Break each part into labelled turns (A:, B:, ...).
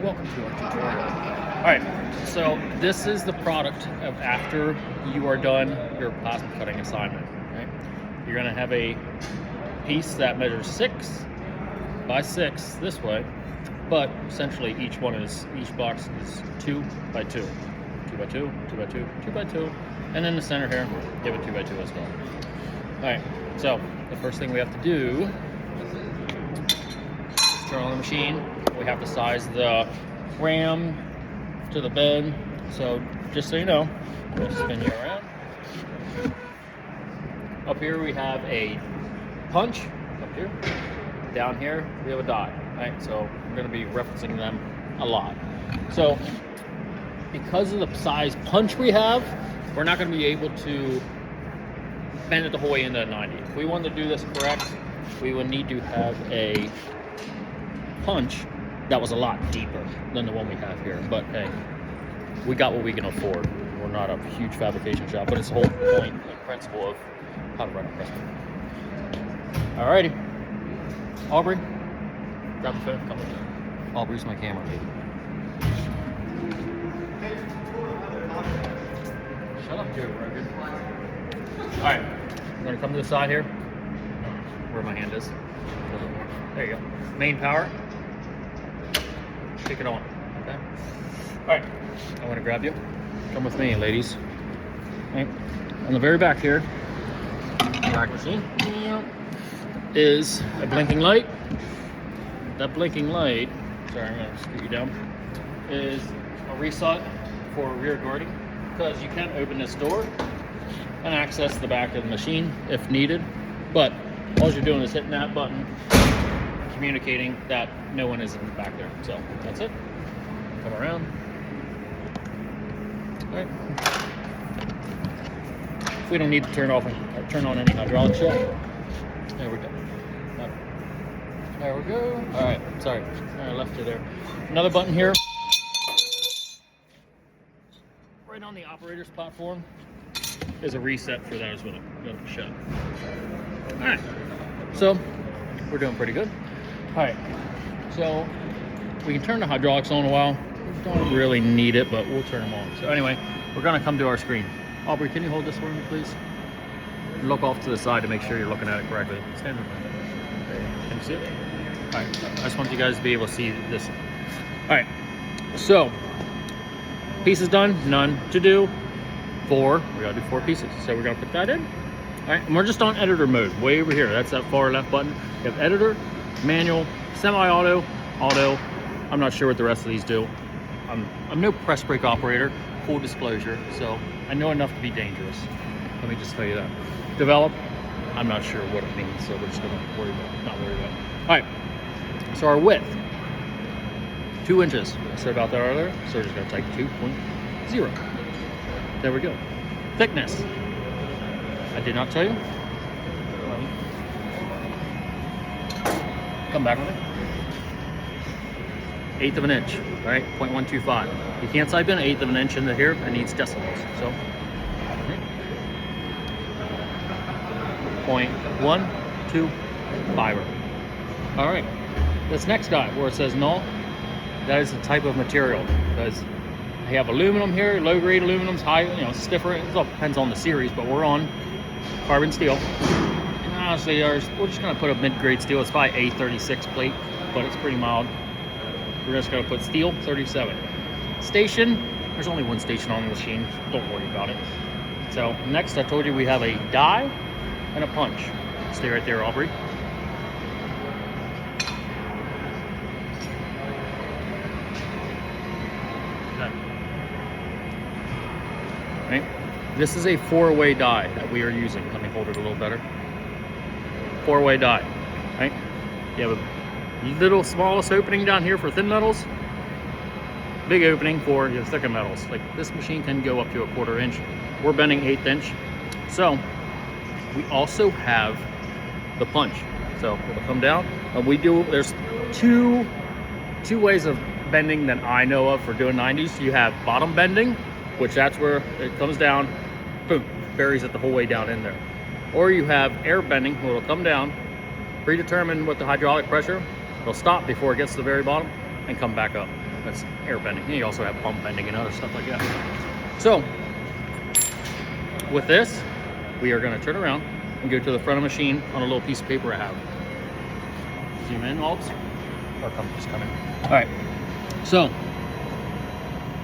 A: Welcome to our tutorial. Alright, so this is the product of after you are done your plasma cutting assignment. Right? You're going to have a piece that measures 6 by 6 this way, but essentially each box is 2 by 2. 2 by 2, 2 by 2, 2 by 2, and in the center here, you have a 2 by 2 as well. Alright, so the first thing we have to do is turn on the machine. We have to size the ram to the bed. So just so you know, we'll spin you around. Up here we have a punch, up here. Down here we have a die, right? So we're gonna be referencing them a lot. So because of the size punch we have, we're not gonna be able to bend it the whole way into 90. If we wanted to do this correct, we would need to have a punch that was a lot deeper than the one we have here. But hey, we got what we can afford. We're not a huge fabrication shop, but it's the whole point and principle of how to run a press. Alrighty, Aubrey, grab the phone, come with me. Aubrey's my camera lady. Shut up, Joe Rogan. Alright, I'm gonna come to the side here, where my hand is. There you go. Main power. Kick it on. Okay. Alright, I'm gonna grab you. Come with me, ladies. Right. On the very back here, back machine, is a blinking light. That blinking light, sorry, I'm gonna scoot you down, is a reset for rear guarding, because you can open this door and access the back of the machine if needed. But all you're doing is hitting that button, communicating that no one is in the back there. So that's it. Come around. All right. If we don't need to turn on any hydraulics yet. There we go. There we go. All right. Sorry, I left you there. Another button here. Right on the operator's platform is a reset for that as well. Go to shut. All right. So we're doing pretty good. All right, so we can turn the hydraulics on a while. We don't really need it, but we'll turn them on. So anyway, we're gonna come to our screen. Aubrey, can you hold this for me, please? Look off to the side to make sure you're looking at it correctly. Stand in front of it. Okay. Can you see it? All right, I just want you guys to be able to see this. All right, so piece is done, none to do. 4, we gotta do 4 pieces. So we're gonna put that in. All right, and we're just on editor mode, way over here. That's that far left button. You have editor, manual, semi-auto, auto. I'm not sure what the rest of these do. I'm no press brake operator, full disclosure, so I know enough to be dangerous. Let me just tell you that. Develop, I'm not sure what it means, so we're just gonna not worry about it. All right, so our width, 2 inches. I said about that earlier, so we're just gonna type 2.0. There we go. Thickness, I did not tell you. Come back with me. 1/8 of an inch, right? 0.125. You can't type in 1/8 of an inch into here. It needs decimals. So, 0.125. All right. This next guy, where it says null, that is a type of material, because they have aluminum here, low grade aluminum's high, stiffer. It all depends on the series, but we're on carbon steel. Honestly, we're just gonna put a mid-grade steel. It's probably A36 plate, but it's pretty mild. We're just gonna put steel 37. Station, there's only one station on the machine. Don't worry about it. So next, I told you we have a die and a punch. Stay right there, Aubrey. Okay. Right. This is a 4-way die that we are using. Let me hold it a little better. 4-way die, right? You have a little smallest opening down here for thin metals, big opening for your thicker metals. Like this machine can go up to a 1/4 inch. We're bending 1/8 inch. So we also have the punch. So it'll come down. There's two ways of bending that I know of for doing 90s. You have bottom bending, which that's where it comes down, boom, buries it the whole way down in there. Or you have air bending, where it'll come down, predetermined with the hydraulic pressure. It'll stop before it gets to the very bottom and come back up. That's air bending. You also have pump bending and other stuff like that. So with this, we are going to turn around and go to the front of the machine on a little piece of paper I have. Zoom in, Alps. Our company's coming. All right. So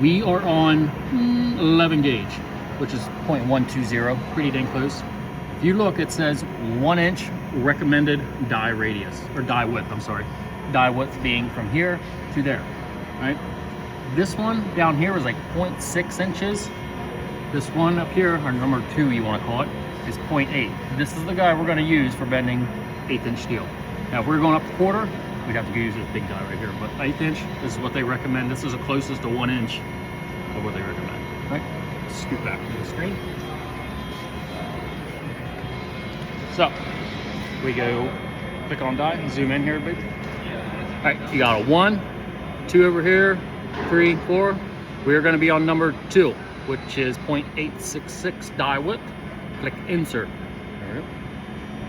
A: we are on 11 gauge, which is 0.120, pretty dang close. If you look, it says 1 inch recommended die radius, or die width, I'm sorry. Die width being from here to there, right? This one down here is like 0.6 inches. This one up here, or number 2 you want to call it, is 0.8. This is the guy we're going to use for bending 1/8 inch steel. Now if we're going up a quarter, we'd have to use this big die right here, but 1/8 inch, this is what they recommend. This is the closest to 1 inch of what they recommend, right? Scoot back to the screen. So we go click on die and zoom in here, baby. All right, you got a 1, 2 over here, 3, 4. We are going to be on number 2, which is 0.866 die width. Click insert.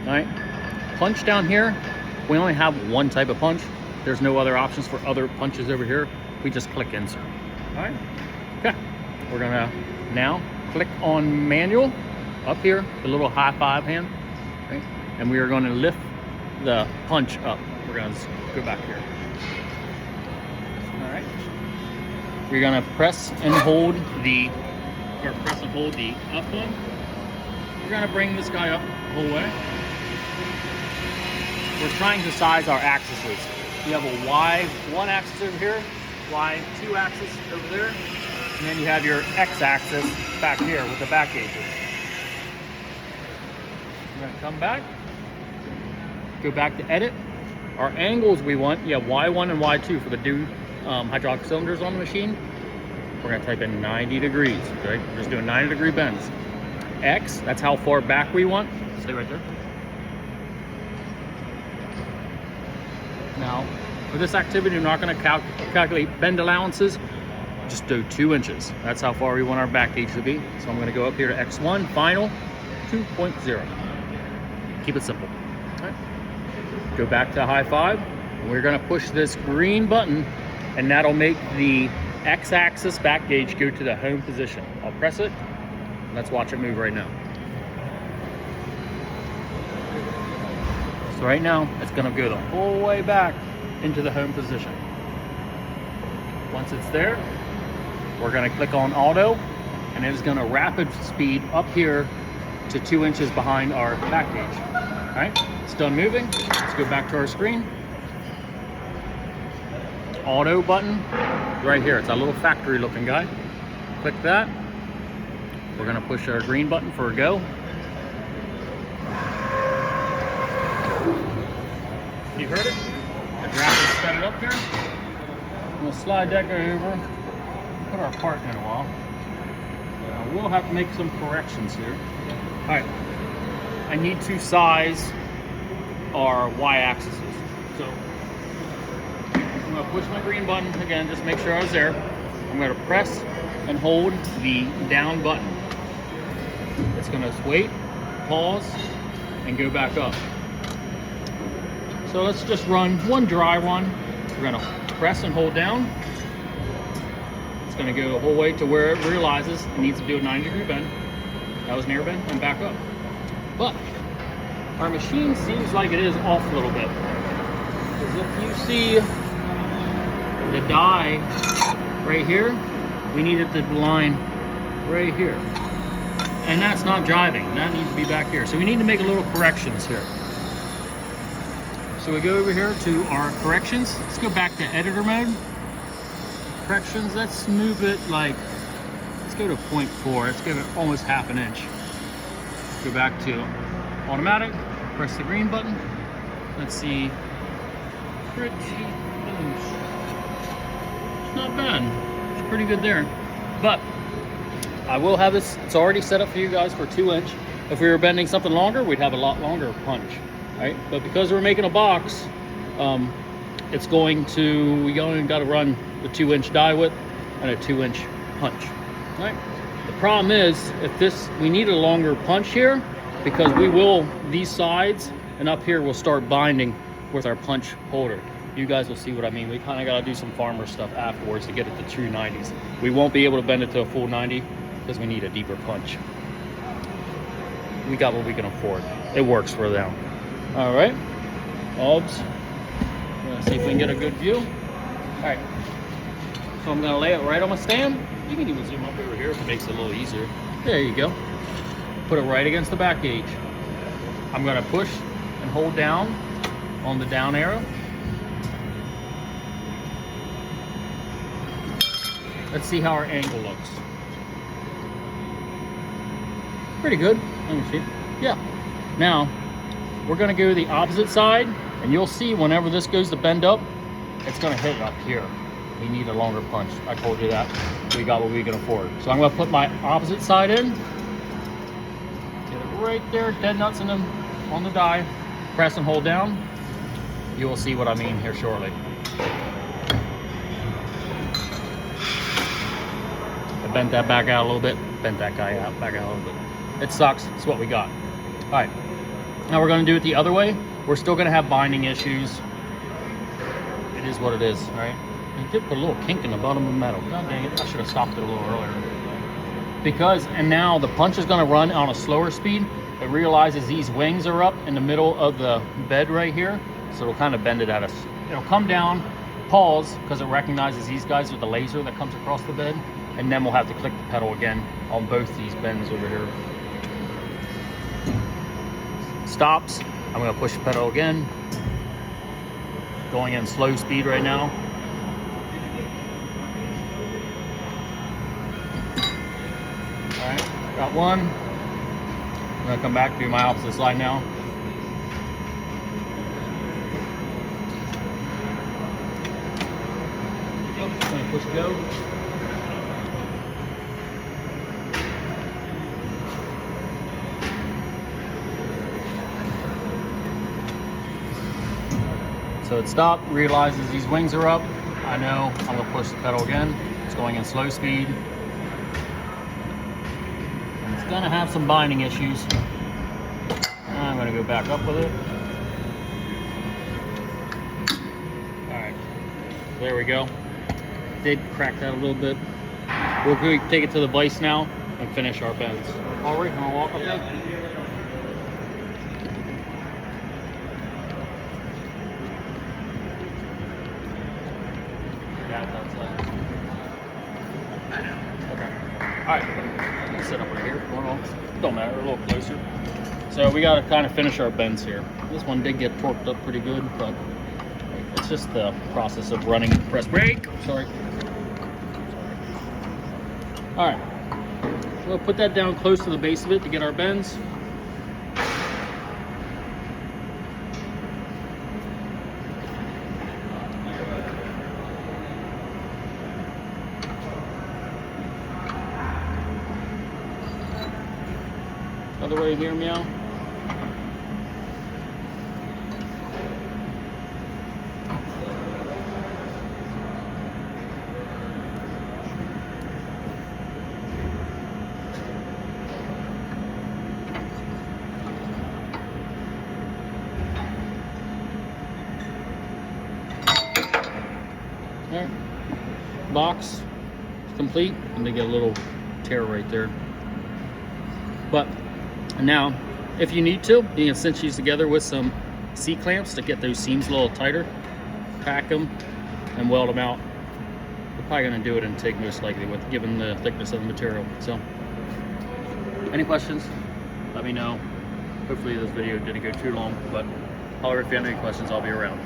A: All right, punch down here. We only have one type of punch. There's no other options for other punches over here. We just click insert. All right. Okay. We're gonna now click on manual up here, the little high 5 hand, okay? And we are going to lift the punch up. We're gonna go back here. All right. We're gonna press and hold the up one. We're gonna bring this guy up the whole way. We're trying to size our axis. You have a Y1 axis over here, Y2 axis over there, and then you have your X axis back here with the back gauges. We're gonna come back, go back to edit. Our angles we want, you have Y1 and Y2 for the new hydraulic cylinders on the machine. We're gonna type in 90 degrees, okay? We're just doing 90-degree bends. X, that's how far back we want. Stay right there. Now, for this activity, we're not going to calculate bend allowances. Just do 2 inches. That's how far we want our back gauge to be. So I'm going to go up here to X1, final, 2.0. Keep it simple. All right. Go back to high 5. And we're going to push this green button, and that'll make the X-axis back gauge go to the home position. I'll press it. Let's watch it move right now. So right now, it's gonna go the whole way back into the home position. Once it's there, we're gonna click on auto, and it is gonna rapid speed up here to 2 inches behind our back gauge. All right, it's done moving. Let's go back to our screen. Auto button, right here. It's a little factory looking guy. Click that. We're gonna push our green button for a go. You heard it? The draft set it up here. We'll slide that guy over. Put our part in a while. We'll have to make some corrections here. All right. I need to size our y-axis. So I'm gonna push my green button again, just make sure I was there. I'm gonna press and hold the down button. It's gonna wait, pause, and go back up. So let's just run one dry one. We're gonna press and hold down. It's gonna go the whole way to where it realizes it needs to do a 90-degree bend. That was an air bend, and back up. But our machine seems like it is off a little bit. Because if you see the die right here, we need it to line right here. And that's not driving, that needs to be back here. So we need to make a little corrections here. So we go over here to our corrections. Let's go back to editor mode. Corrections, let's move it like, let's go to 0.4. Let's give it almost half an inch. Go back to automatic, press the green button. Let's see, pretty loose. It's not bad, it's pretty good there. But I will have this, it's already set up for you guys for 2 inch. If we were bending something longer, we'd have a lot longer punch, right? But because we're making a box, it's going to, we only got to run the 2 inch die width and a 2 inch punch, right? The problem is, if this, we need a longer punch here, because we will, these sides and up here will start binding with our punch holder. you guys will see what I mean. We kind of got to do some farmer stuff afterwards to get it to true 90s. We won't be able to bend it to a full 90 because we need a deeper punch. We got what we can afford. It works for now. All right, Obs. Let's see if we can get a good view. All right, so I'm gonna lay it right on my stand. You can even zoom up over here if it makes it a little easier. There you go. Put it right against the back gauge. I'm gonna push and hold down on the down arrow. Let's see how our angle looks. Pretty good. Let me see. Yeah. Now, we're gonna go to the opposite side, and you'll see whenever this goes to bend up, it's gonna hit up here. We need a longer punch. I told you that. We got what we can afford. So I'm gonna put my opposite side in. Get it right there, dead nuts in them on the die. Press and hold down. You will see what I mean here shortly. I bent that back out a little bit. Bent that guy out, back out a little bit. It sucks. It's what we got. All right. Now we're going to do it the other way. We're still going to have binding issues. It is what it is, right? You did put a little kink in the bottom of the metal. God dang it, I should have stopped it a little earlier. Because, and now the punch is going to run on a slower speed. It realizes these wings are up in the middle of the bed right here. So it'll kind of bend it at us. It'll come down, pause, because it recognizes these guys with the laser that comes across the bed. And then we'll have to click the pedal again on both these bends over here. Stops. I'm going to push the pedal again. Going in slow speed right now. All right, got one. I'm going to come back to do my opposite side now. I'm going to push go. So it stopped, realizes these wings are up. I know, I'm gonna push the pedal again. It's going in slow speed. And it's gonna have some binding issues. I'm gonna go back up with it. All right, there we go. Did crack that a little bit. We're going to take it to the vise now and finish our bends. All right, I'm gonna walk up there. All right, set up right here. Don't matter, a little closer. So we got to kind of finish our bends here. This one did get torqued up pretty good, but it's just the process of running. Press brake. Sorry. All right, we'll put that down close to the base of it to get our bends. Other way here, meow. There. Box complete, and they get a little tear right there. But now, if you need to, you can cinch these together with some C-clamps to get those seams a little tighter. Pack them and weld them out. We're probably going to do it in TIG most likely, with given the thickness of the material. So, any questions? Let me know. Hopefully this video didn't go too long, but however, if you have any questions, I'll be around.